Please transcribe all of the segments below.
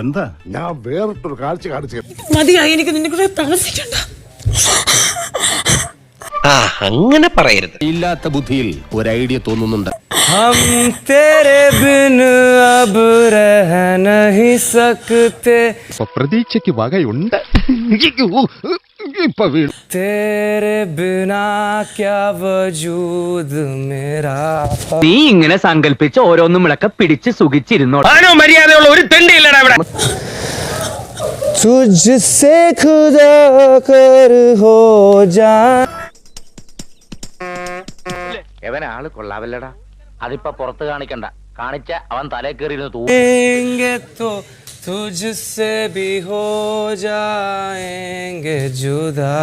എന്താ? ഞാൻ വേറിട്ടൊരു കാഴ്ച കാണിച്ചു. മതിയായി, എനിക്ക് നിന്നെ കൂടെ താമസിക്കണ്ട. അങ്ങനെ പറയരുത്. ഇല്ലാത്ത ബുദ്ധിയിൽ ഒരു ഐഡിയ തോന്നുന്നുണ്ട്. हम तेरे बिन अब रह नहीं सकते, പ്രതീക്ഷയ്ക്ക് വകയുണ്ട്. ഇപ്പൊ വീണു. तेरे बिना क्या वजूद मेरा. നീ ഇങ്ങനെ സങ്കല്പിച്ച് ഓരോന്നും വിളക്ക പിടിച്ച് സുഖിച്ചിരുന്നോ. മര്യാദയുള്ള ഒരു തെണ്ടിയില്ലടാ ഇവിടെ. तुझसे खुदा कर हो जा. എവനാള് കൊള്ളാവല്ലടാ. അതിപ്പോ പുറത്ത് കാണിക്കണ്ട. കാണിച്ച അവൻ തലേ കയറിയിരുന്ന് തൂ. तो तुझसे भी हो जाएंगे जुदा.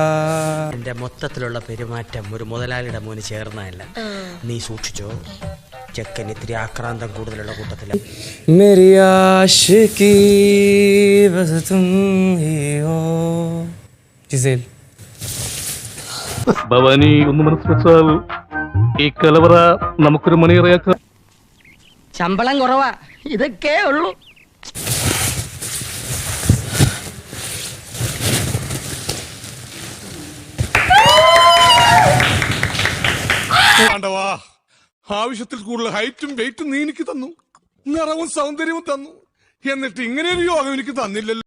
എന്റെ മൊത്തത്തിലുള്ള പെരുമാറ്റം ഒരു മുതലാളിയുടെ മോന് ചേർന്നതല്ല. നീ സൂക്ഷിച്ചോ, ചെക്കൻ ഇത്തിരി ആക്രാന്തം കൂടുതലുള്ള കൂട്ടത്തില. मेरी आशिकी बस तुम ही हो. ജിസേൽ, ഭവാനി ഒന്ന് മനസ്സ് വെച്ചാൽ ഈ കലവറ നമുക്കൊരു മണിയറയാക്കാം. ശമ്പളം കുറവാ, ഇതൊക്കെ ഉള്ളൂ. ആവശ്യത്തിൽ കൂടുതൽ ഹൈറ്റും വെയിറ്റും നീ എനിക്ക് തന്നു, നിറവും സൗന്ദര്യവും തന്നു. എന്നിട്ട് ഇങ്ങനെ ഒരു യോഗം എനിക്ക് തന്നില്ലല്ലോ.